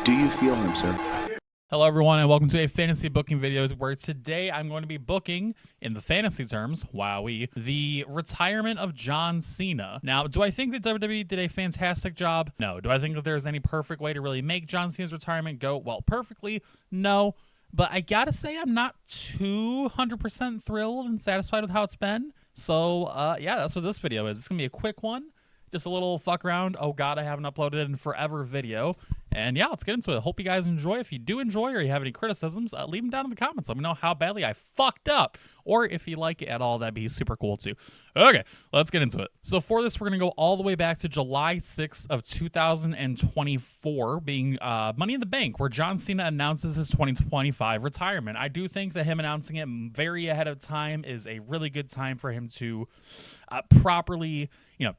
Do you feel him, sir? Hello everyone and welcome to a fantasy booking video where today I'm going to be booking, in the fantasy terms, wowee, the retirement of John Cena. Now, do I think that WWE did a fantastic job? No. Do I think that there's any perfect way to really make John Cena's retirement go, well, perfectly? No. But I gotta say I'm not 200% thrilled and satisfied with how it's been. So, yeah, that's what this video is. It's gonna be a quick one. Just a little fuck around. Oh god, I haven't uploaded in forever video. And yeah, let's get into it. Hope you guys enjoy. If you do enjoy or you have any criticisms, leave them down in the comments. Let me know how badly I fucked up. Or if you like it at all, that'd be super cool too. Okay, let's get into it. So for this, we're going to go all the way back to July 6th of 2024, being Money in the Bank, where John Cena announces his 2025 retirement. I do think that him announcing it very ahead of time is a really good time for him to properly,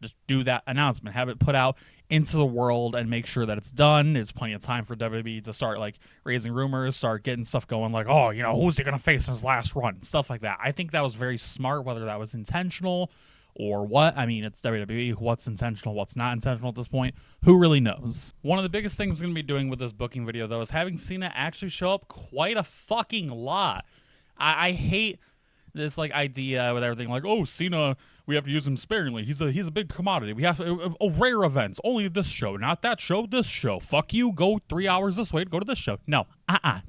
just do that announcement, have it put out into the world and make sure that it's done. There's plenty of time for WWE to start raising rumors, start getting stuff going oh, who's he going to face in his last run? Stuff like that. I think that was very smart, whether that was intentional or what. I mean, it's WWE. What's intentional, what's not intentional at this point? Who really knows? One of the biggest things I'm going to be doing with this booking video, though, is having Cena actually show up quite a fucking lot. I hate this idea with everything oh, Cena, we have to use him sparingly. He's a big commodity. We have rare events. Only this show, not that show. This show. Fuck you. Go 3 hours this way to go to this show. No,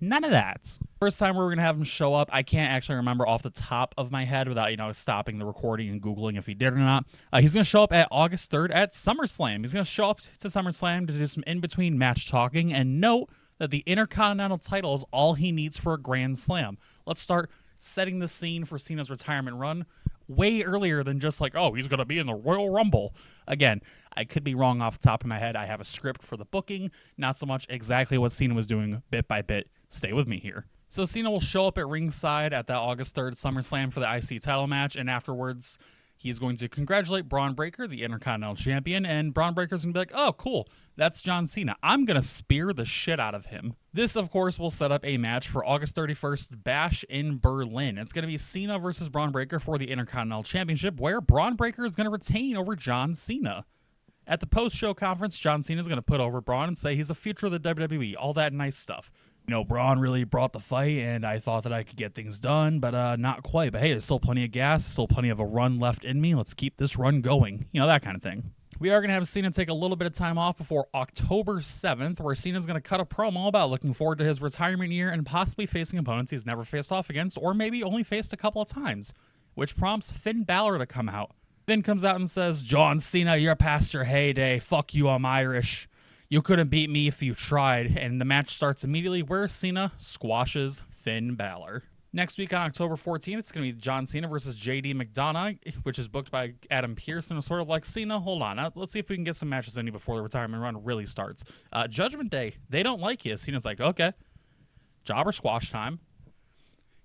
none of that. First time we're gonna have him show up, I can't actually remember off the top of my head without stopping the recording and googling if he did or not. He's gonna show up at August 3rd at SummerSlam. He's gonna show up to SummerSlam to do some in-between match talking, and note that the Intercontinental title is all he needs for a Grand Slam. Let's start setting the scene for Cena's retirement run way earlier than just oh, he's going to be in the Royal Rumble. Again, I could be wrong off the top of my head. I have a script for the booking, not so much exactly what Cena was doing bit by bit. Stay with me here. So Cena will show up at ringside at that August 3rd SummerSlam for the IC title match, and afterwards he's going to congratulate Braun Breaker, the Intercontinental Champion, and Braun Breaker's going to be oh, cool, that's John Cena. I'm going to spear the shit out of him. This, of course, will set up a match for August 31st Bash in Berlin. It's going to be Cena versus Braun Breaker for the Intercontinental Championship, where Braun Breaker is going to retain over John Cena. At the post-show conference, John Cena is going to put over Braun and say he's the future of the WWE, all that nice stuff. Braun really brought the fight, and I thought that I could get things done, but not quite. But hey, there's still plenty of gas, still plenty of a run left in me. Let's keep this run going. That kind of thing. We are going to have Cena take a little bit of time off before October 7th, where Cena's going to cut a promo about looking forward to his retirement year and possibly facing opponents he's never faced off against, or maybe only faced a couple of times, which prompts Finn Balor to come out. Finn comes out and says, John Cena, you're past your heyday. Fuck you, I'm Irish. You couldn't beat me if you tried. And the match starts immediately where Cena squashes Finn Balor. Next week on October 14th, it's going to be John Cena versus JD McDonough, which is booked by Adam Pearce. And it's sort of Cena, hold on. Let's see if we can get some matches in before the retirement run really starts. Judgment Day, they don't like you. Cena's okay. Jobber squash time.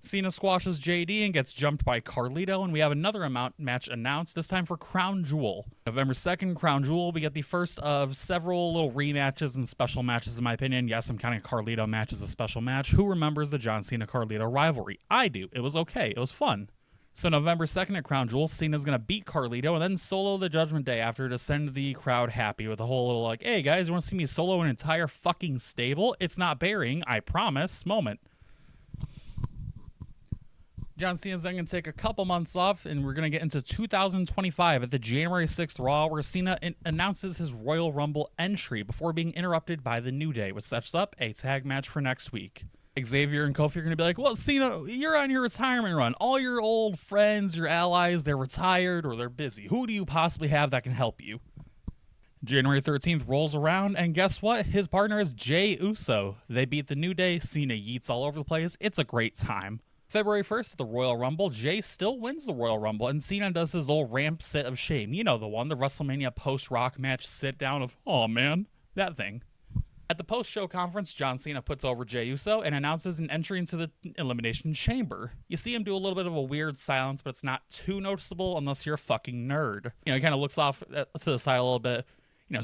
Cena squashes JD and gets jumped by Carlito, and we have another match announced, this time for Crown Jewel. November 2nd, Crown Jewel, we get the first of several little rematches and special matches, in my opinion. Yes, I'm counting Carlito match as a special match. Who remembers the John Cena-Carlito rivalry? I do. It was okay. It was fun. So November 2nd at Crown Jewel, Cena's going to beat Carlito and then solo the Judgment Day after to send the crowd happy with a whole little hey guys, you want to see me solo an entire fucking stable? It's not burying, I promise, moment. John Cena's then going to take a couple months off, and we're going to get into 2025 at the January 6th Raw, where Cena announces his Royal Rumble entry before being interrupted by the New Day, which sets up a tag match for next week. Xavier and Kofi are going to be well, Cena, you're on your retirement run. All your old friends, your allies, they're retired or they're busy. Who do you possibly have that can help you? January 13th rolls around, and guess what? His partner is Jey Uso. They beat the New Day. Cena yeets all over the place. It's a great time. February 1st at the Royal Rumble, Jey still wins the Royal Rumble, and Cena does his little ramp sit of shame. You know the one, the WrestleMania post-Rock match sit down of, oh man, that thing. At the post-show conference, John Cena puts over Jey Uso and announces an entry into the Elimination Chamber. You see him do a little bit of a weird silence, but it's not too noticeable unless you're a fucking nerd. He kind of looks off to the side a little bit,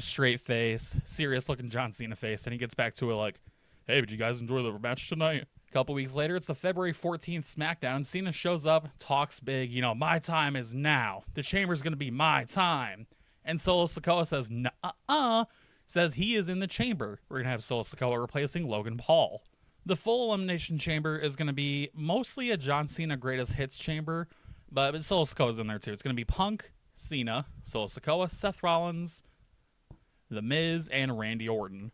straight face, serious-looking John Cena face, and he gets back to it hey, did you guys enjoy the match tonight? A couple weeks later, it's the February 14th SmackDown, and Cena shows up, talks big, my time is now. The Chamber's going to be my time. And Solo Sikoa says, nuh-uh, says he is in the chamber. We're going to have Solo Sikoa replacing Logan Paul. The full Elimination Chamber is going to be mostly a John Cena Greatest Hits Chamber, but Solo Sikoa's in there too. It's going to be Punk, Cena, Solo Sikoa, Seth Rollins, The Miz, and Randy Orton.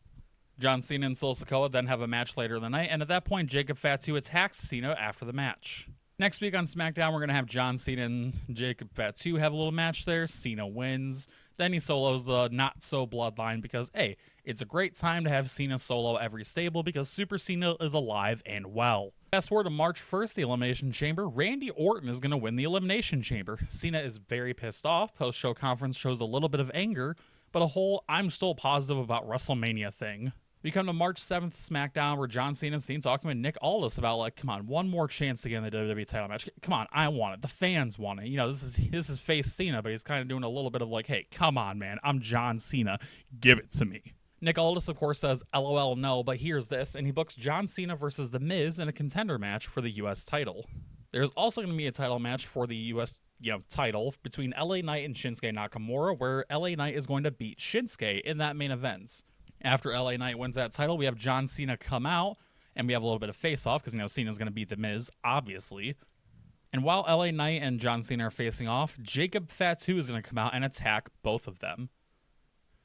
John Cena and Solo Sikoa then have a match later in the night, and at that point, Jacob Fatu attacks Cena after the match. Next week on SmackDown, we're going to have John Cena and Jacob Fatu have a little match there. Cena wins. Then he solos the not-so-bloodline because, hey, it's a great time to have Cena solo every stable because Super Cena is alive and well. Fast forward to March 1st, the Elimination Chamber. Randy Orton is going to win the Elimination Chamber. Cena is very pissed off. Post-show conference shows a little bit of anger, but a whole I'm still positive about WrestleMania thing. We come to March 7th SmackDown where John Cena's seen talking with Nick Aldis about, like, come on, one more chance to get in the WWE title match. Come on, I want it. The fans want it. You know, this is face Cena, but he's kind of doing a little bit of like, hey, come on, man. I'm John Cena. Give it to me. Nick Aldis, of course, says, LOL, no, but here's this. And he books John Cena versus The Miz in a contender match for the U.S. title. There's also going to be a title match for the U.S. title between LA Knight and Shinsuke Nakamura, where LA Knight is going to beat Shinsuke in that main event. After LA Knight wins that title, we have John Cena come out, and we have a little bit of face-off, because, Cena's going to beat The Miz, obviously. And while LA Knight and John Cena are facing off, Jacob Fatu is going to come out and attack both of them.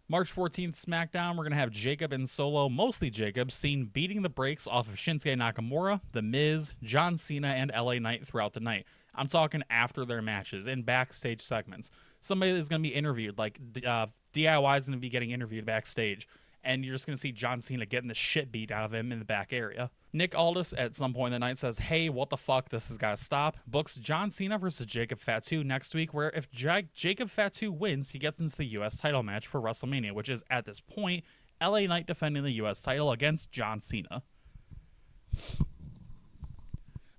March 14th SmackDown, we're going to have Jacob and Solo, mostly Jacob, seen beating the brakes off of Shinsuke Nakamura, The Miz, John Cena, and LA Knight throughout the night. I'm talking after their matches, in backstage segments. Somebody is going to be interviewed, like DIY is going to be getting interviewed backstage. And you're just going to see John Cena getting the shit beat out of him in the back area. Nick Aldis at some point in the night says, hey, what the fuck, this has got to stop. Books John Cena versus Jacob Fatu next week, where if Jacob Fatu wins, he gets into the U.S. title match for WrestleMania, which is, at this point, LA Knight defending the U.S. title against John Cena.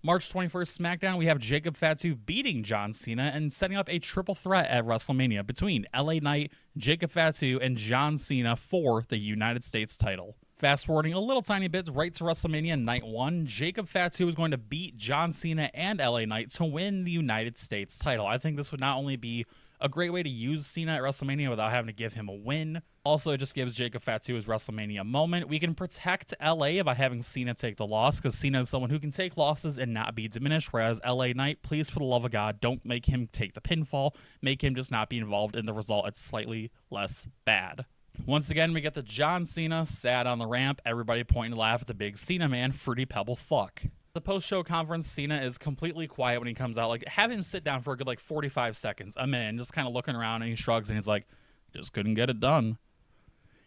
March 21st SmackDown, we have Jacob Fatu beating John Cena and setting up a triple threat at WrestleMania between LA Knight, Jacob Fatu, and John Cena for the United States title. Fast forwarding a little tiny bit right to WrestleMania Night 1, Jacob Fatu is going to beat John Cena and LA Knight to win the United States title. I think this would not only be a great way to use Cena at WrestleMania without having to give him a win. Also, it just gives Jacob Fatu his WrestleMania moment. We can protect LA by having Cena take the loss, because Cena is someone who can take losses and not be diminished, whereas LA Knight, please, for the love of God, don't make him take the pinfall. Make him just not be involved in the result. It's slightly less bad. Once again, we get the John Cena sad on the ramp, everybody pointing to laugh at the big Cena man, Fruity Pebble fuck. The post-show conference, Cena is completely quiet when he comes out. Like, have him sit down for a good, 45 seconds. A minute, just kind of looking around, and he shrugs, and he's like, just couldn't get it done.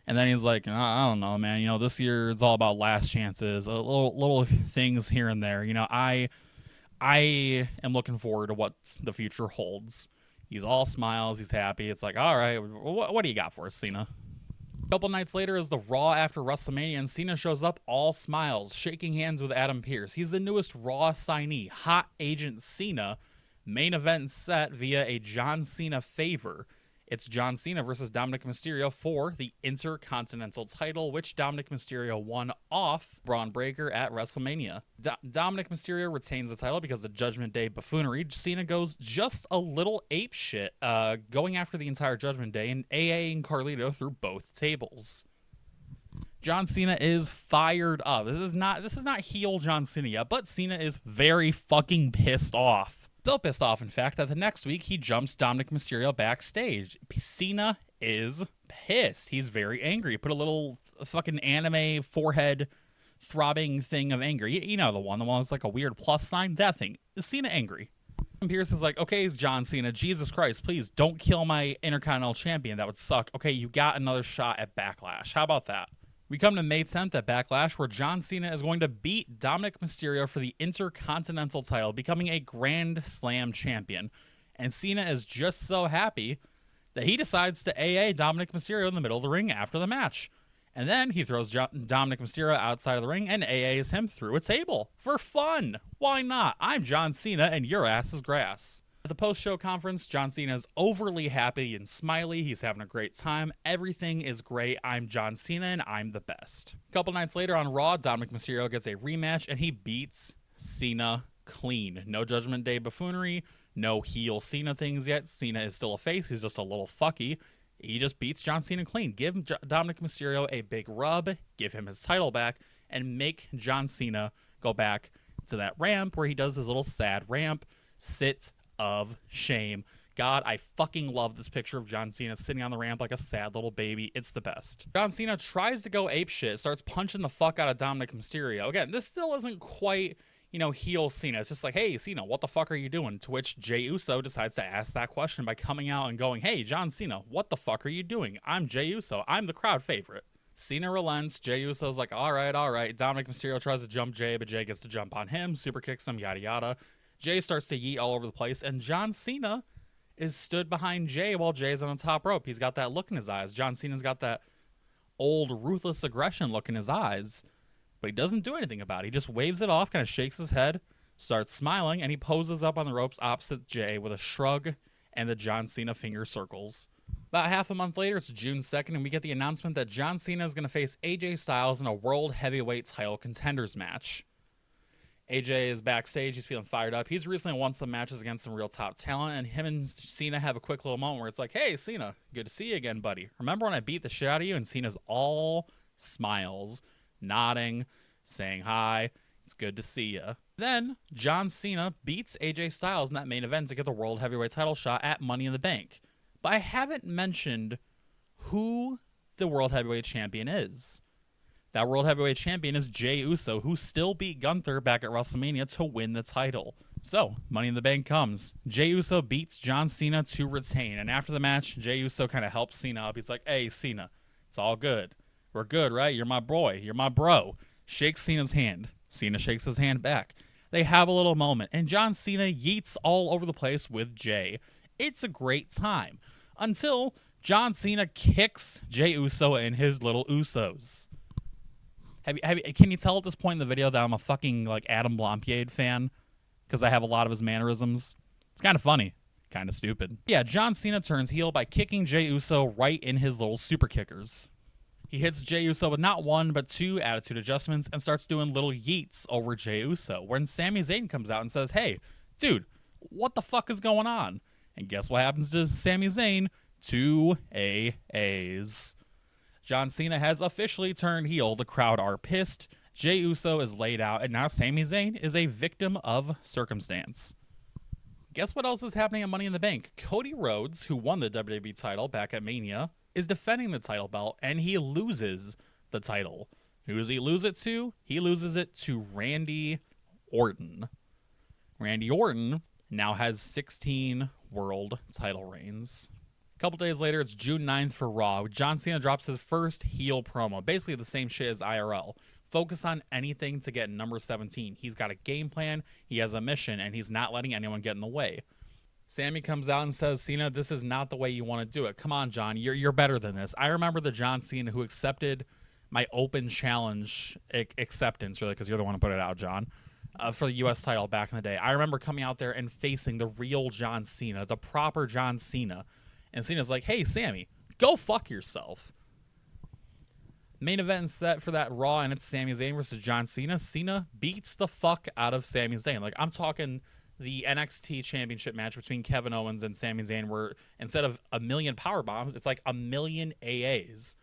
And then he's like, I don't know, man. This year it's all about last chances, little things here and there. I am looking forward to what the future holds. He's all smiles. He's happy. It's like, all right, what do you got for us, Cena? A couple nights later is the Raw after WrestleMania, and Cena shows up all smiles, shaking hands with Adam Pearce. He's the newest Raw signee, Hot Agent Cena. Main event set via a John Cena favor. It's John Cena versus Dominic Mysterio for the Intercontinental title, which Dominic Mysterio won off Braun Breaker at WrestleMania. Dominic Mysterio retains the title because of Judgment Day buffoonery. Cena goes just a little apeshit, going after the entire Judgment Day, and AA and Carlito through both tables. John Cena is fired up. This is not heel John Cena yet, but Cena is very fucking pissed off. So pissed off, in fact, that the next week he jumps Dominic Mysterio backstage. Cena is pissed. He's very angry. Put a little fucking anime forehead throbbing thing of anger. You know the one that's like a weird plus sign? That thing. Is Cena angry? And Pierce is like, okay, John Cena, Jesus Christ, please don't kill my Intercontinental Champion. That would suck. Okay, you got another shot at Backlash. How about that? We come to May 10th at Backlash, where John Cena is going to beat Dominic Mysterio for the Intercontinental title, becoming a Grand Slam champion. And Cena is just so happy that he decides to AA Dominic Mysterio in the middle of the ring after the match. And then he throws Dominic Mysterio outside of the ring and AAs him through a table. For fun! Why not? I'm John Cena and your ass is grass. At the post-show conference, John Cena is overly happy and smiley. He's having a great time. Everything is great. I'm John Cena, and I'm the best. A couple nights later on Raw, Dominic Mysterio gets a rematch, and he beats Cena clean. No Judgment Day buffoonery, no heel Cena things yet. Cena is still a face. He's just a little fucky. He just beats John Cena clean. Give Dominic Mysterio a big rub, give him his title back, and make John Cena go back to that ramp where he does his little sad ramp sit of shame. God, I fucking love this picture of John Cena sitting on the ramp like a sad little baby. It's the best. John Cena tries to go apeshit, starts punching the fuck out of Dominic Mysterio. Again, this still isn't quite, heel Cena. It's just like, hey, Cena, what the fuck are you doing? To which Jey Uso decides to ask that question by coming out and going, hey, John Cena, what the fuck are you doing? I'm Jey Uso. I'm the crowd favorite. Cena relents. Jey Uso's like, all right. Dominic Mysterio tries to jump Jey, but Jey gets to jump on him, super kicks him, yada yada. Jey starts to yeet all over the place, and John Cena is stood behind Jey while Jay's on the top rope. He's got that look in his eyes. John Cena's got that old ruthless aggression look in his eyes, but he doesn't do anything about it. He just waves it off, kind of shakes his head, starts smiling, and he poses up on the ropes opposite Jey with a shrug and the John Cena finger circles. About half a month later, it's June 2nd, and we get the announcement that John Cena is going to face AJ Styles in a World Heavyweight title contenders match. AJ is backstage. He's feeling fired up. He's recently won some matches against some real top talent, and him and Cena have a quick little moment where it's like, hey, Cena, good to see you again, buddy. Remember when I beat the shit out of you? And Cena's all smiles, nodding, saying hi. It's good to see you. Then John Cena beats AJ Styles in that main event to get the World Heavyweight title shot at Money in the Bank. But I haven't mentioned who the World Heavyweight Champion is. That World Heavyweight Champion is Jey Uso, who still beat Gunther back at WrestleMania to win the title. So, Money in the Bank comes. Jey Uso beats John Cena to retain. And after the match, Jey Uso kind of helps Cena up. He's like, hey, Cena, it's all good. We're good, right? You're my boy. You're my bro. Shakes Cena's hand. Cena shakes his hand back. They have a little moment. And John Cena yeets all over the place with Jey. It's a great time. Until John Cena kicks Jey Uso and his little Usos. Can you tell at this point in the video that I'm a fucking Adam Blampied fan? Because I have a lot of his mannerisms. It's kind of funny. Kind of stupid. Yeah, John Cena turns heel by kicking Jey Uso right in his little super kickers. He hits Jey Uso with not one, but two attitude adjustments and starts doing little yeets over Jey Uso. When Sami Zayn comes out and says, hey, dude, what the fuck is going on? And guess what happens to Sami Zayn? 2 AAs. John Cena has officially turned heel. The crowd are pissed. Jey Uso is laid out, and now Sami Zayn is a victim of circumstance. Guess what else is happening at Money in the Bank? Cody Rhodes, who won the WWE title back at Mania, is defending the title belt, and he loses the title. Who does he lose it to? He loses it to Randy Orton. Randy Orton now has 16 world title reigns. A couple days later, it's June 9th for Raw. John Cena drops his first heel promo. Basically the same shit as IRL. Focus on anything to get number 17. He's got a game plan, he has a mission, and he's not letting anyone get in the way. Sammy comes out and says, Cena, this is not the way you want to do it. Come on, John, you're better than this. I remember the John Cena who accepted my open challenge acceptance, really, because you're the one who put it out, John, for the U.S. title back in the day. I remember coming out there and facing the real John Cena, the proper John Cena. And Cena's like, hey, Sammy, go fuck yourself. Main event set for that Raw, and it's Sami Zayn versus John Cena. Cena beats the fuck out of Sami Zayn. I'm talking the NXT Championship match between Kevin Owens and Sami Zayn, where instead of 1 million power bombs, it's 1 million AAs.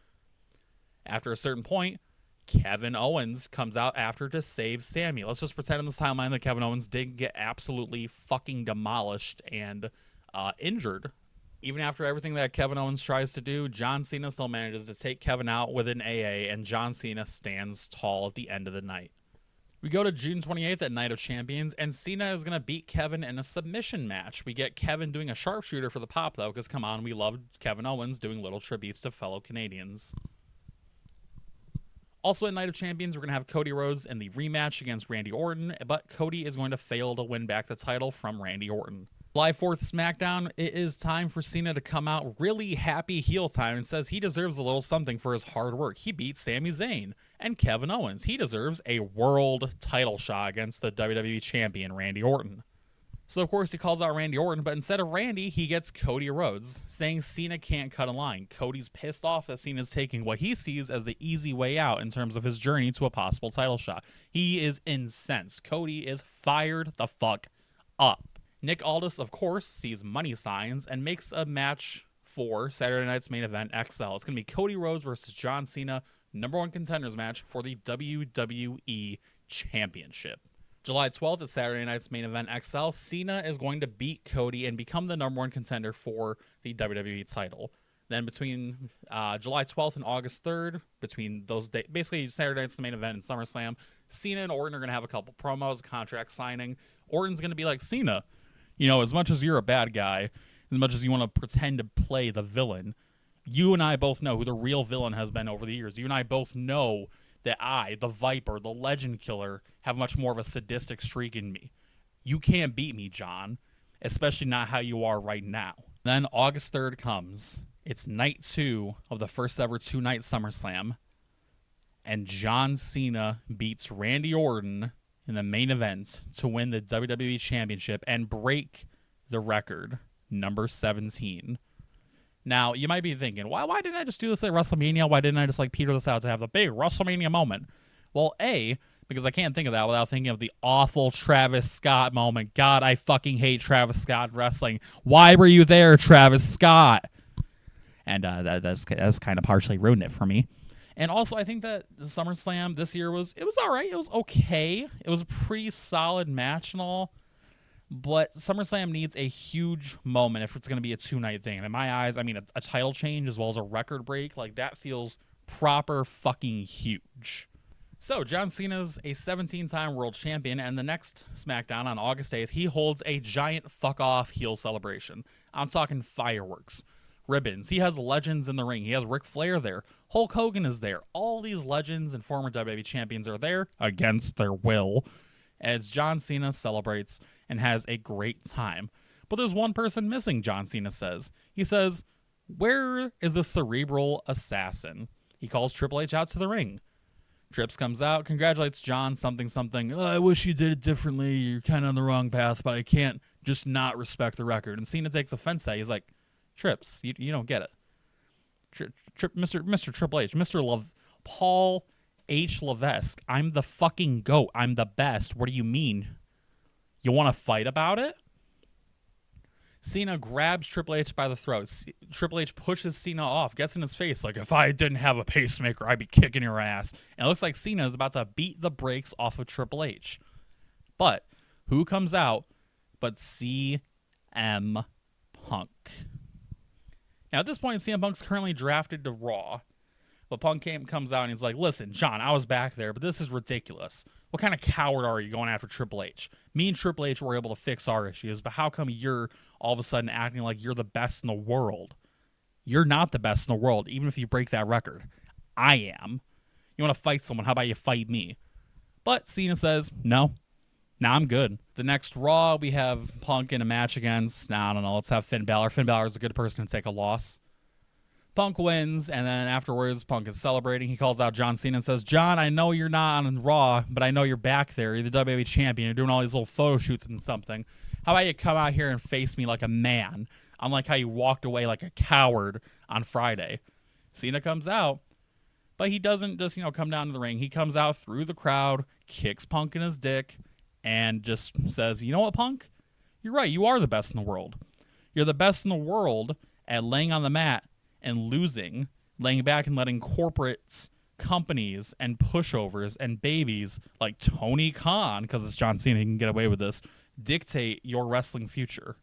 After a certain point, Kevin Owens comes out after to save Sami. Let's just pretend in this timeline that Kevin Owens did get absolutely fucking demolished and injured. Even after everything that Kevin Owens tries to do, John Cena still manages to take Kevin out with an AA, and John Cena stands tall at the end of the night. We go to June 28th at Night of Champions, and Cena is going to beat Kevin in a submission match. We get Kevin doing a sharpshooter for the pop, though, because, come on, we love Kevin Owens doing little tributes to fellow Canadians. Also at Night of Champions, we're going to have Cody Rhodes in the rematch against Randy Orton, but Cody is going to fail to win back the title from Randy Orton. July 4th SmackDown, it is time for Cena to come out really happy heel time and says he deserves a little something for his hard work. He beat Sami Zayn and Kevin Owens. He deserves a world title shot against the WWE champion, Randy Orton. So, of course, he calls out Randy Orton, but instead of Randy, he gets Cody Rhodes, saying Cena can't cut a line. Cody's pissed off that Cena's taking what he sees as the easy way out in terms of his journey to a possible title shot. He is incensed. Cody is fired the fuck up. Nick Aldis, of course, sees money signs and makes a match for Saturday night's main event XL. It's going to be Cody Rhodes versus John Cena, #1 contenders match for the WWE Championship. July 12th is Saturday night's main event XL. Cena is going to beat Cody and become the #1 contender for the WWE title. Then between July 12th and August 3rd, between those days, basically Saturday night's the main event in SummerSlam, Cena and Orton are going to have a couple promos, contract signing. Orton's going to be like, Cena, you know, as much as you're a bad guy, as much as you want to pretend to play the villain, you and I both know who the real villain has been over the years. You and I both know that I, the Viper, the Legend Killer, have much more of a sadistic streak in me. You can't beat me, John, especially not how you are right now. Then August 3rd comes. It's night 2 of the first ever 2-night SummerSlam, and John Cena beats Randy Orton in the main event to win the WWE Championship and break the record, number 17. Now, you might be thinking, why didn't I just do this at WrestleMania? Why didn't I just peter this out to have the big WrestleMania moment? Well, A, because I can't think of that without thinking of the awful Travis Scott moment. God, I fucking hate Travis Scott wrestling. Why were you there, Travis Scott? And that's kind of partially ruined it for me. And also, I think that the SummerSlam this year was all right. It was okay. It was a pretty solid match and all. But SummerSlam needs a huge moment if it's going to be a 2-night thing. And in my eyes, I mean, a title change as well as a record break, that feels proper fucking huge. So, John Cena's a 17-time world champion, and the next SmackDown on August 8th, he holds a giant fuck-off heel celebration. I'm talking fireworks, ribbons. He has legends in the ring. He has Ric Flair there. Hulk Hogan is there. All these legends and former WWE champions are there against their will as John Cena celebrates and has a great time. But there's one person missing, John Cena says. He says, where is the cerebral assassin? He calls Triple H out to the ring. Trips comes out, congratulates John, something. Oh, I wish you did it differently. You're kind of on the wrong path, but I can't just not respect the record. And Cena takes offense to that. He's like, Trips, you don't get it. Mr. Triple H, Paul H. Levesque, I'm the fucking GOAT. I'm the best. What do you mean? You want to fight about it? Cena grabs Triple H by the throat. Triple H pushes Cena off, gets in his face like, if I didn't have a pacemaker, I'd be kicking your ass. And it looks like Cena is about to beat the brakes off of Triple H. But who comes out but CM Punk? Now, at this point, CM Punk's currently drafted to Raw. But Punk comes out and he's like, listen, John, I was back there, but this is ridiculous. What kind of coward are you going after Triple H? Me and Triple H were able to fix our issues, but how come you're all of a sudden acting like you're the best in the world? You're not the best in the world, even if you break that record. I am. You want to fight someone? How about you fight me? But Cena says, no, I'm good. The next Raw, we have Punk in a match against, I don't know, let's have Finn Balor. Finn Balor is a good person to take a loss. Punk wins, and then afterwards, Punk is celebrating. He calls out John Cena and says, John, I know you're not on Raw, but I know you're back there. You're the WWE champion. You're doing all these little photo shoots and something. How about you come out here and face me like a man? Unlike how you walked away like a coward on Friday. Cena comes out, but he doesn't just, come down to the ring. He comes out through the crowd, kicks Punk in his dick, and just says, you know what, Punk? You're right. You are the best in the world. You're the best in the world at laying on the mat and losing, laying back and letting corporates, companies, and pushovers and babies like Tony Khan, because it's John Cena, he can get away with this, dictate your wrestling future.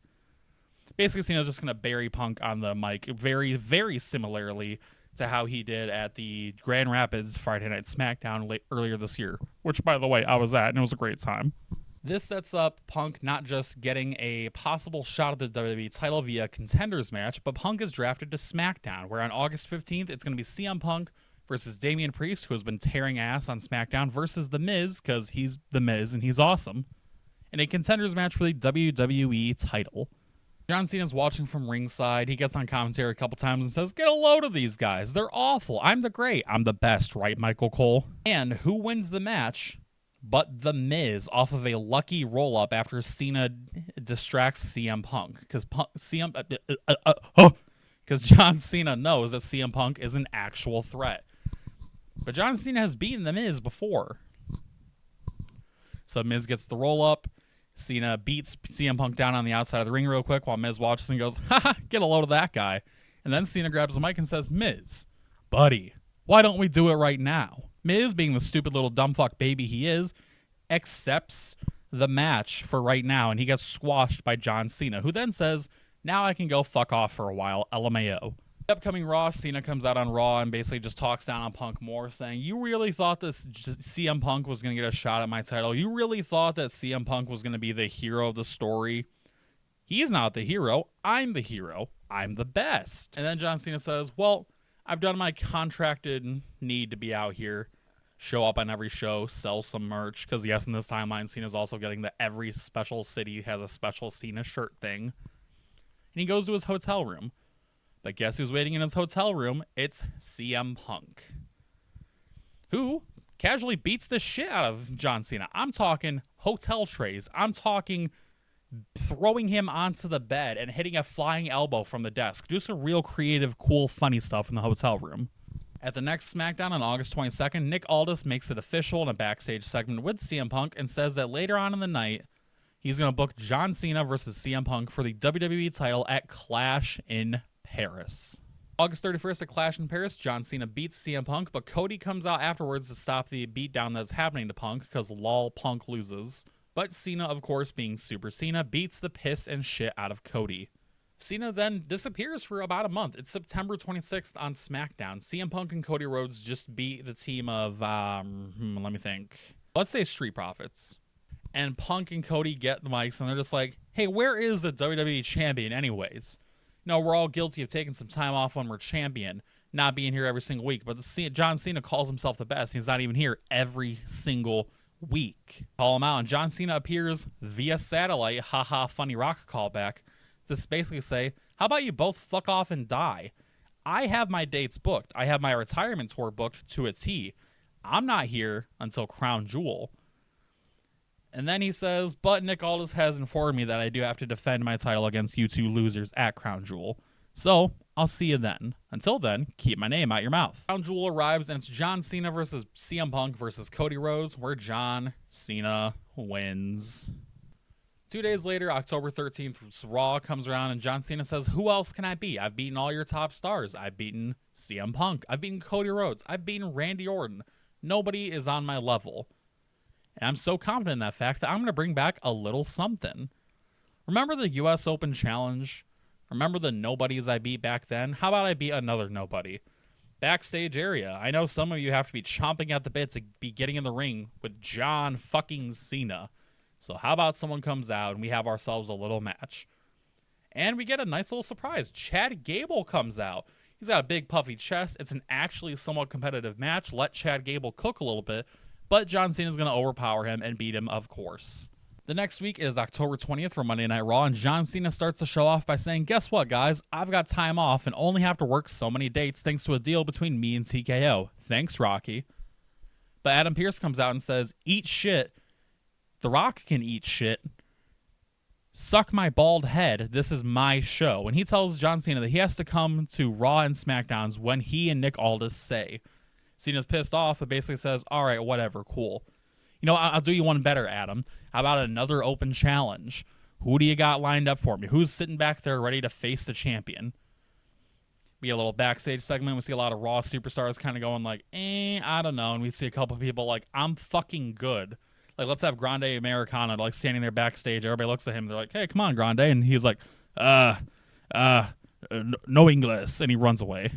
Basically, Cena's just going to bury Punk on the mic very, very similarly to how he did at the Grand Rapids Friday Night SmackDown earlier this year, which, by the way, I was at, and it was a great time. This sets up Punk not just getting a possible shot at the WWE title via contenders match, but Punk is drafted to SmackDown, where on August 15th, it's going to be CM Punk versus Damian Priest, who has been tearing ass on SmackDown, versus The Miz, because he's The Miz and he's awesome, in a contenders match for the WWE title. John Cena's watching from ringside. He gets on commentary a couple times and says, get a load of these guys. They're awful. I'm the great. I'm the best, right, Michael Cole? And who wins the match but The Miz off of a lucky roll-up after Cena distracts CM Punk? Because John Cena knows that CM Punk is an actual threat. But John Cena has beaten The Miz before. So Miz gets the roll-up. Cena beats CM Punk down on the outside of the ring real quick while Miz watches and goes, haha, get a load of that guy. And then Cena grabs the mic and says, Miz, buddy, why don't we do it right now? Miz, being the stupid little dumb fuck baby he is, accepts the match for right now, and he gets squashed by John Cena, who then says, now I can go fuck off for a while, LMAO. Upcoming Raw, Cena comes out on Raw and basically just talks down on Punk more, saying, you really thought this CM Punk was going to get a shot at my title? You really thought that CM Punk was going to be the hero of the story? He's not the hero. I'm the hero. I'm the best. And then John Cena says, well, I've done my contracted need to be out here, show up on every show, sell some merch, because yes, in this timeline, Cena's also getting the every special city has a special Cena shirt thing. And he goes to his hotel room. But guess who's waiting in his hotel room? It's CM Punk, who casually beats the shit out of John Cena. I'm talking hotel trays. I'm talking throwing him onto the bed and hitting a flying elbow from the desk. Do some real creative, cool, funny stuff in the hotel room. At the next SmackDown on August 22nd, Nick Aldis makes it official in a backstage segment with CM Punk and says that later on in the night, he's going to book John Cena versus CM Punk for the WWE title at Clash in Paris. August 31st at Clash in Paris, John Cena beats CM Punk, but Cody comes out afterwards to stop the beatdown that's happening to Punk because lol, Punk loses. But Cena, of course, being Super Cena, beats the piss and shit out of Cody. Cena then disappears for about a month. It's September 26th on SmackDown. CM Punk and Cody Rhodes just beat the team of, let me think. Let's say Street Profits. And Punk and Cody get the mics and they're just like, hey, where is the WWE champion anyways? No, we're all guilty of taking some time off when we're champion, not being here every single week. But John Cena calls himself the best. He's not even here every single week. Call him out. And John Cena appears via satellite, haha, funny rock callback, to basically say, how about you both fuck off and die? I have my dates booked. I have my retirement tour booked to a T. I'm not here until Crown Jewel. And then he says, but Nick Aldis has informed me that I do have to defend my title against you two losers at Crown Jewel. So, I'll see you then. Until then, keep my name out your mouth. Crown Jewel arrives, and it's John Cena versus CM Punk versus Cody Rhodes, where John Cena wins. 2 days later, October 13th, Raw comes around, and John Cena says, who else can I beat? I've beaten all your top stars. I've beaten CM Punk. I've beaten Cody Rhodes. I've beaten Randy Orton. Nobody is on my level. And I'm so confident in that fact that I'm going to bring back a little something. Remember the U.S. Open Challenge? Remember the nobodies I beat back then? How about I beat another nobody? Backstage area. I know some of you have to be chomping at the bit to be getting in the ring with John fucking Cena. So how about someone comes out and we have ourselves a little match? And we get a nice little surprise. Chad Gable comes out. He's got a big puffy chest. It's an actually somewhat competitive match. Let Chad Gable cook a little bit. But John Cena is going to overpower him and beat him, of course. The next week is October 20th for Monday Night Raw, and John Cena starts the show off by saying, guess what, guys? I've got time off and only have to work so many dates thanks to a deal between me and TKO. Thanks, Rocky. But Adam Pearce comes out and says, eat shit. The Rock can eat shit. Suck my bald head. This is my show. And he tells John Cena that he has to come to Raw and SmackDowns when he and Nick Aldis say. Cena's pissed off, but basically says, all right, whatever, cool. You know, I'll do you one better, Adam. How about another open challenge? Who do you got lined up for me? Who's sitting back there ready to face the champion? We get a little backstage segment. We see a lot of Raw superstars kind of going like, I don't know. And we see a couple of people like, I'm fucking good. Like, let's have Grande Americana like standing there backstage. Everybody looks at him. They're like, hey, come on, Grande. And he's like, no English. And he runs away.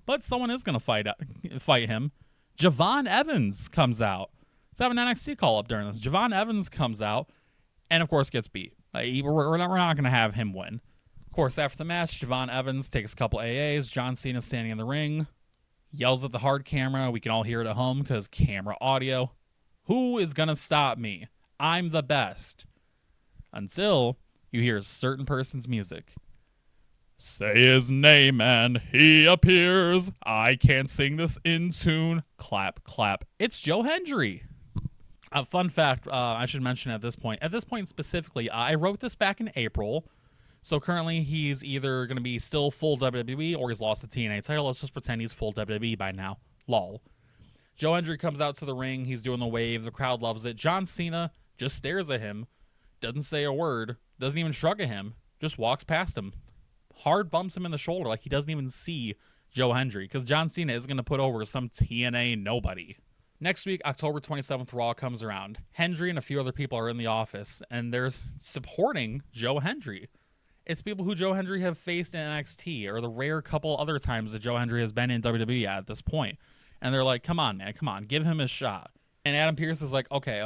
But someone is going to fight him. Javon Evans comes out. Let's have an NXT call up during this. Javon Evans comes out and, of course, gets beat. We're not going to have him win. Of course, after the match, Javon Evans takes a couple AAs. John Cena standing in the ring, yells at the hard camera. We can all hear it at home because camera audio. Who is going to stop me? I'm the best. Until you hear a certain person's music. Say his name and he appears. I can't sing this in tune. Clap, clap. It's Joe Hendry. A fun fact I should mention at this point. At this point specifically, I wrote this back in April. So currently he's either going to be still full WWE or he's lost the TNA title. Let's just pretend he's full WWE by now. Lol. Joe Hendry comes out to the ring. He's doing the wave. The crowd loves it. John Cena just stares at him. Doesn't say a word. Doesn't even shrug at him. Just walks past him. hard bumps him in the shoulder like he doesn't even see Joe Hendry, because John Cena is going to put over some TNA nobody. Next week, October 27th, Raw comes around. Hendry and a few other people are in the office, and they're supporting Joe Hendry. It's people who Joe Hendry have faced in NXT, or the rare couple other times that Joe Hendry has been in WWE at this point. And they're like, come on, man, come on, give him a shot. And Adam Pearce is like, okay.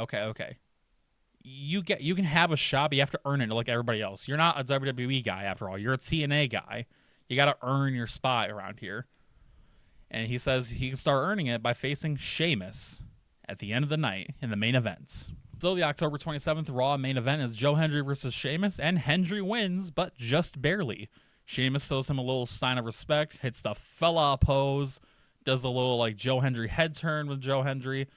You can have a shot, but you have to earn it like everybody else. You're not a WWE guy, after all. You're a TNA guy. You got to earn your spot around here. And he says he can start earning it by facing Sheamus at the end of the night in the main event. So the October 27th Raw main event is Joe Hendry versus Sheamus, and Hendry wins, but just barely. Sheamus shows him a little sign of respect, hits the fella pose, does a little like Joe Hendry head turn with Joe Hendry,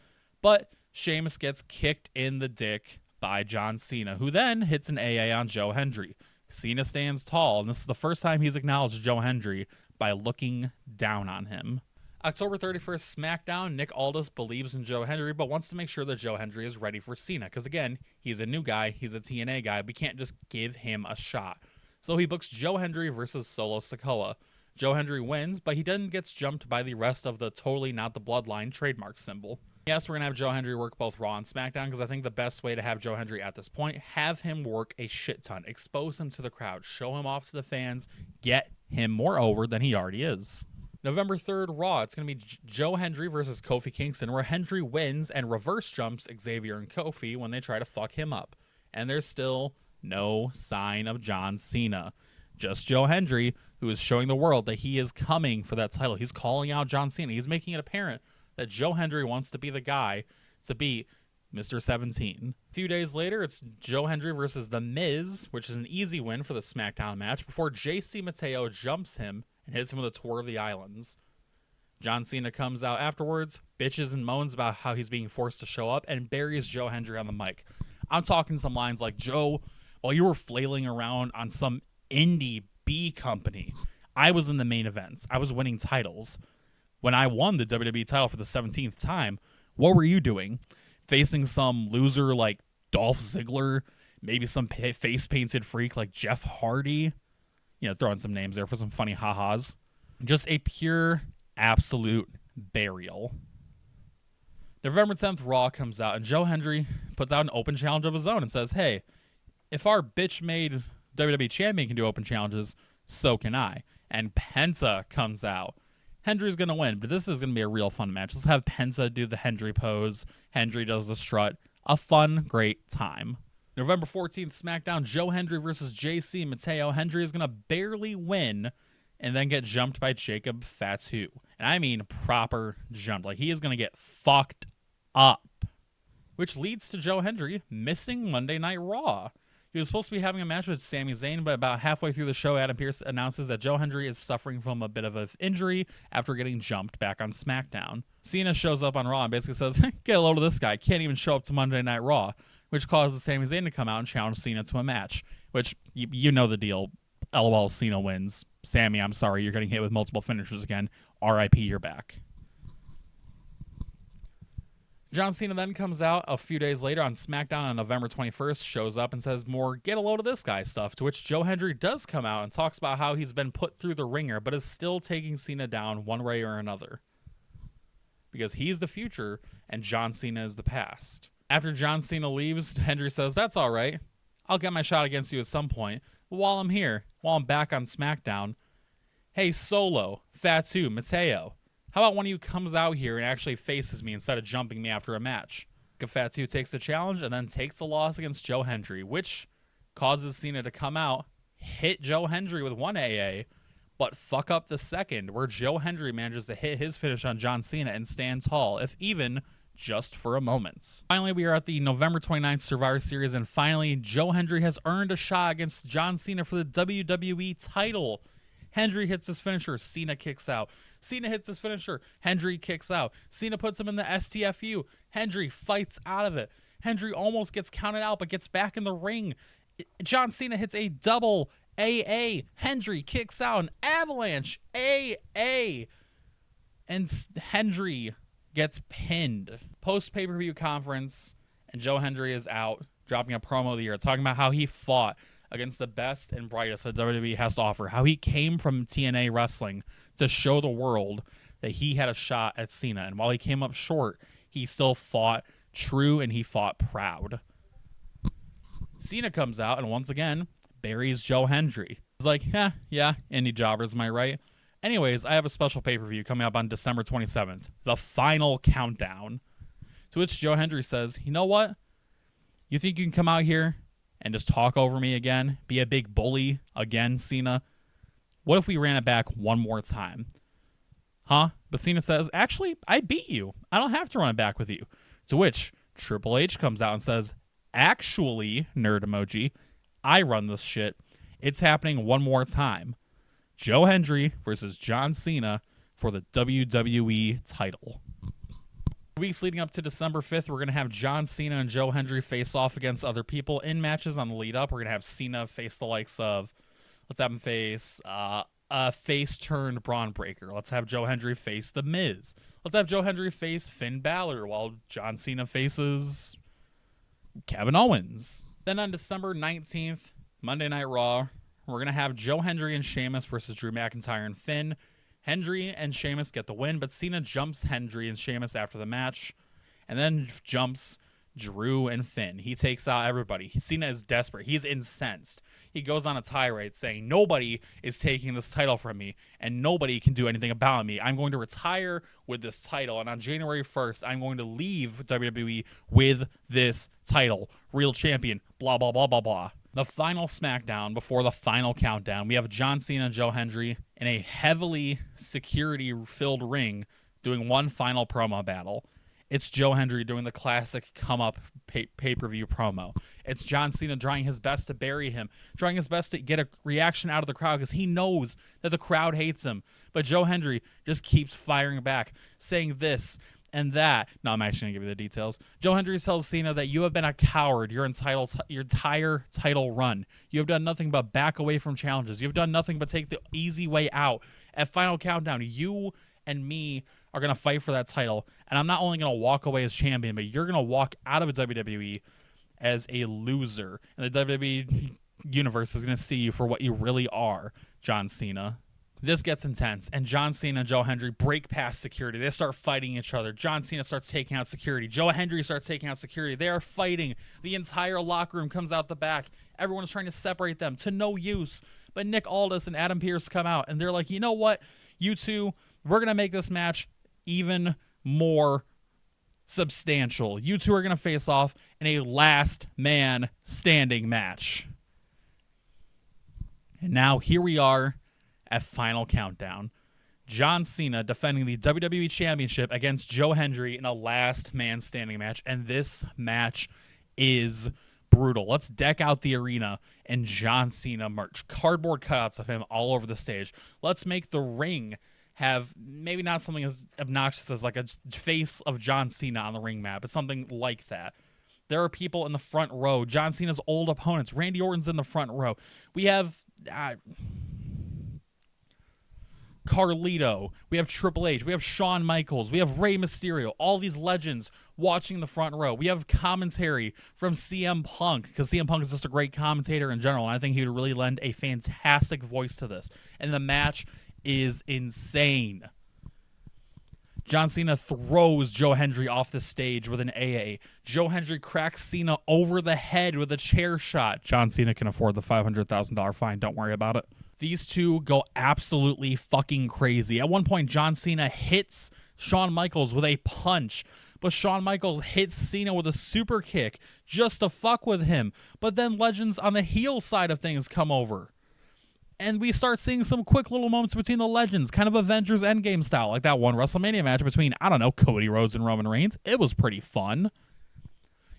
but Sheamus gets kicked in the dick by John Cena, who then hits an AA on Joe Hendry. Cena stands tall, and this is the first time he's acknowledged Joe Hendry by looking down on him. October 31st SmackDown, Nick Aldis believes in Joe Hendry, but wants to make sure that Joe Hendry is ready for Cena, because again, he's a new guy, he's a TNA guy, we can't just give him a shot. So he books Joe Hendry versus Solo Sikoa. Joe Hendry wins, but he then gets jumped by the rest of the totally not the bloodline trademark symbol. Yes, we're going to have Joe Hendry work both Raw and SmackDown, because I think the best way to have Joe Hendry at this point, have him work a shit ton, expose him to the crowd, show him off to the fans, get him more over than he already is. November 3rd, Raw, it's going to be Joe Hendry versus Kofi Kingston, where Hendry wins and reverse jumps Xavier and Kofi when they try to fuck him up. And there's still no sign of John Cena. Just Joe Hendry, who is showing the world that he is coming for that title. He's calling out John Cena. He's making it apparent that Joe Hendry wants to be the guy to beat Mr. 17. A few days later, it's Joe Hendry versus The Miz, which is an easy win for the SmackDown match, before JC Mateo jumps him and hits him with a tour of the islands. John Cena comes out afterwards, bitches and moans about how he's being forced to show up, and buries Joe Hendry on the mic. I'm talking some lines like, Joe, while you were flailing around on some indie B company, I was in the main events. I was winning titles. When I won the WWE title for the 17th time, what were you doing? Facing some loser like Dolph Ziggler, maybe some face-painted freak like Jeff Hardy? You know, throwing some names there for some funny ha-has. Just a pure, absolute burial. November 10th, Raw comes out, and Joe Hendry puts out an open challenge of his own and says, hey, if our bitch-made WWE champion can do open challenges, so can I. And Penta comes out. Hendry's going to win, but this is going to be a real fun match. Let's have Penta do the Hendry pose. Hendry does the strut. A fun, great time. November 14th, SmackDown, Joe Hendry versus JC Mateo. Hendry is going to barely win and then get jumped by Jacob Fatu. And I mean proper jump. Like, he is going to get fucked up. Which leads to Joe Hendry missing Monday Night Raw. He was supposed to be having a match with Sami Zayn, but about halfway through the show, Adam Pearce announces that Joe Hendry is suffering from a bit of an injury after getting jumped back on SmackDown. Cena shows up on Raw and basically says, get a load of this guy. Can't even show up to Monday Night Raw, which causes Sami Zayn to come out and challenge Cena to a match, which you know the deal. LOL, Cena wins. Sami, I'm sorry, you're getting hit with multiple finishers again. RIP, you're back. John Cena then comes out a few days later on SmackDown on November 21st, shows up and says more get a load of this guy stuff, to which Joe Hendry does come out and talks about how he's been put through the ringer, but is still taking Cena down one way or another. Because he's the future and John Cena is the past. After John Cena leaves, Hendry says, that's all right. I'll get my shot against you at some point. But while I'm here, while I'm back on SmackDown, hey, Solo, Fatu, Mateo, how about one of you comes out here and actually faces me instead of jumping me after a match? Fatu takes the challenge and then takes the loss against Joe Hendry, which causes Cena to come out, hit Joe Hendry with one AA, but fuck up the second, where Joe Hendry manages to hit his finish on John Cena and stand tall, if even just for a moment. Finally, we are at the November 29th Survivor Series, and finally, Joe Hendry has earned a shot against John Cena for the WWE title. Hendry hits his finisher, Cena kicks out. Cena hits his finisher, Hendry kicks out. Cena puts him in the STFU. Hendry fights out of it. Hendry almost gets counted out, but gets back in the ring. John Cena hits a double AA. Hendry kicks out an avalanche AA. And Hendry gets pinned. Post pay-per-view conference, and Joe Hendry is out, dropping a promo of the year, talking about how he fought against the best and brightest that WWE has to offer. How he came from TNA wrestling to show the world that he had a shot at Cena. And while he came up short, he still fought true and he fought proud. Cena comes out and once again buries Joe Hendry. He's like, yeah, indie jobbers, am I right? Anyways, I have a special pay-per-view coming up on December 27th, the final countdown. To which Joe Hendry says, you know what? You think you can come out here and just talk over me again? Be a big bully again, Cena? What if we ran it back one more time? Huh? But Cena says, actually, I beat you. I don't have to run it back with you. To which Triple H comes out and says, actually, nerd emoji, I run this shit. It's happening one more time. Joe Hendry versus John Cena for the WWE title. Weeks leading up to December 5th, we're going to have John Cena and Joe Hendry face off against other people in matches on the lead up. We're going to have Cena face the likes of, let's have him face a face-turned Braun Breaker. Let's have Joe Hendry face The Miz. Let's have Joe Hendry face Finn Balor while John Cena faces Kevin Owens. Then on December 19th, Monday Night Raw, we're going to have Joe Hendry and Sheamus versus Drew McIntyre and Finn. Hendry and Sheamus get the win, but Cena jumps Hendry and Sheamus after the match, and then jumps Drew and Finn. He takes out everybody. Cena is desperate. He's incensed. He goes on a tirade saying, nobody is taking this title from me, and nobody can do anything about me. I'm going to retire with this title, and on January 1st, I'm going to leave WWE with this title. Real champion, blah, blah, blah, blah, blah. The final SmackDown before the final countdown, we have John Cena and Joe Hendry in a heavily security-filled ring doing one final promo battle. It's Joe Hendry doing the classic come-up pay-per-view promo. It's John Cena trying his best to bury him, trying his best to get a reaction out of the crowd because he knows that the crowd hates him. But Joe Hendry just keeps firing back, saying this and that. No, I'm actually going to give you the details. Joe Hendry tells Cena that you have been a coward your entire title run. You have done nothing but back away from challenges. You have done nothing but take the easy way out. At Final Countdown, you and me are going to fight for that title. And I'm not only going to walk away as champion, but you're going to walk out of WWE as a loser. And the WWE universe is going to see you for what you really are, John Cena. This gets intense, and John Cena and Joe Hendry break past security. They start fighting each other. John Cena starts taking out security. Joe Hendry starts taking out security. They are fighting. The entire locker room comes out the back. Everyone is trying to separate them to no use. But Nick Aldis and Adam Pearce come out, and they're like, you know what? You two, we're going to make this match even more substantial. You two are going to face off in a last man standing match. And now here we are at Final Countdown. John Cena defending the WWE Championship against Joe Hendry in a last man standing match. And this match is brutal. Let's deck out the arena in John Cena merch. Cardboard cutouts of him all over the stage. Let's make the ring have maybe not something as obnoxious as like a face of John Cena on the ring map, but something like that. There are people in the front row. John Cena's old opponents. Randy Orton's in the front row. We have Carlito, we have Triple H, we have Shawn Michaels, we have Rey Mysterio, all these legends watching the front row. We have commentary from CM Punk, because CM Punk is just a great commentator in general, and I think he would really lend a fantastic voice to this. And the match is insane. John Cena throws Joe Hendry off the stage with an AA. Joe Hendry cracks Cena over the head with a chair shot. John Cena can afford the $500,000 fine, don't worry about it. These two go absolutely fucking crazy. At one point, John Cena hits Shawn Michaels with a punch, but Shawn Michaels hits Cena with a super kick just to fuck with him. But then legends on the heel side of things come over. And we start seeing some quick little moments between the legends, kind of Avengers Endgame style, like that one WrestleMania match between, I don't know, Cody Rhodes and Roman Reigns. It was pretty fun.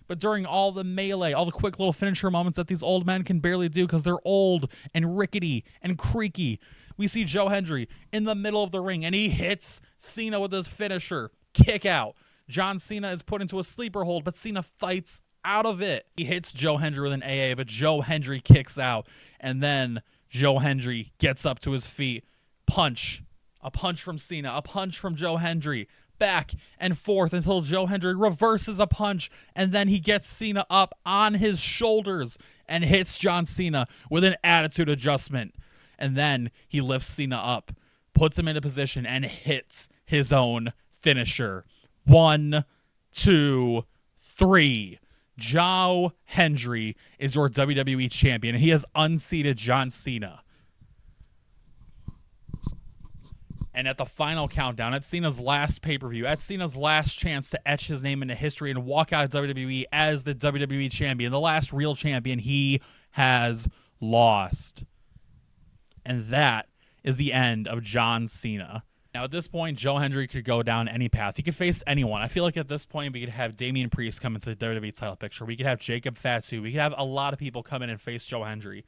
But during all the melee, all the quick little finisher moments that these old men can barely do because they're old and rickety and creaky, we see Joe Hendry in the middle of the ring, and he hits Cena with his finisher, kick out. John Cena is put into a sleeper hold, but Cena fights out of it. He hits Joe Hendry with an AA, but Joe Hendry kicks out, and then Joe Hendry gets up to his feet. Punch. A punch from Cena. A punch from Joe Hendry. back and forth until Joe Hendry reverses a punch, and then he gets Cena up on his shoulders and hits John Cena with an attitude adjustment. And then he lifts Cena up, puts him into position, and hits his own finisher. 1, 2, 3. Joe Hendry is your WWE champion, and he has unseated John Cena. And at the final countdown, at Cena's last pay-per-view, at Cena's last chance to etch his name into history and walk out of WWE as the WWE champion, the last real champion, he has lost. And that is the end of John Cena. Now, at this point, Joe Hendry could go down any path. He could face anyone. I feel like at this point, we could have Damian Priest come into the WWE title picture. We could have Jacob Fatu. We could have a lot of people come in and face Joe Hendry.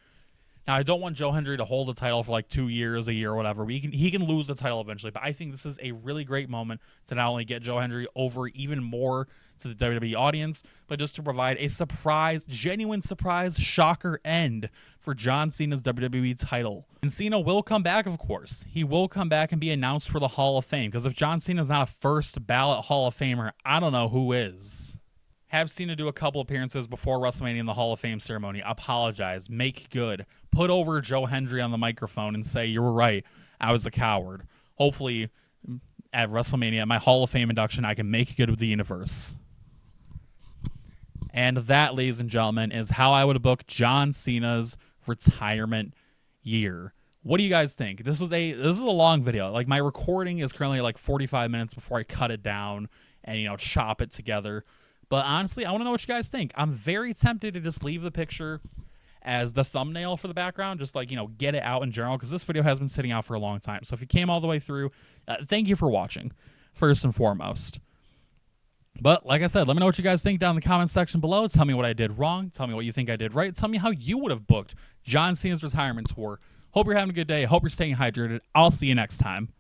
Now, I don't want Joe Hendry to hold the title for like 2 years, a year, or whatever. He can lose the title eventually, but I think this is a really great moment to not only get Joe Hendry over even more to the WWE audience, but just to provide a surprise, genuine surprise, shocker end for John Cena's WWE title. And Cena will come back, of course. He will come back and be announced for the Hall of Fame, because if John Cena's not a first ballot Hall of Famer, I don't know who is. Have Cena do a couple appearances before WrestleMania in the Hall of Fame ceremony. Apologize. Make good. Put over Joe Hendry on the microphone and say, you were right. I was a coward. Hopefully, at WrestleMania, my Hall of Fame induction, I can make good with the universe. And that, ladies and gentlemen, is how I would book John Cena's retirement year. What do you guys think? This is a long video. Like, my recording is currently like 45 minutes before I cut it down and, chop it together. But honestly, I want to know what you guys think. I'm very tempted to just leave the picture as the thumbnail for the background, just like, get it out in general, because this video has been sitting out for a long time. So if you came all the way through, thank you for watching, first and foremost. But like I said, let me know what you guys think down in the comments section below. Tell me what I did wrong. Tell me what you think I did right. Tell me how you would have booked John Cena's retirement tour. Hope you're having a good day. Hope you're staying hydrated. I'll see you next time.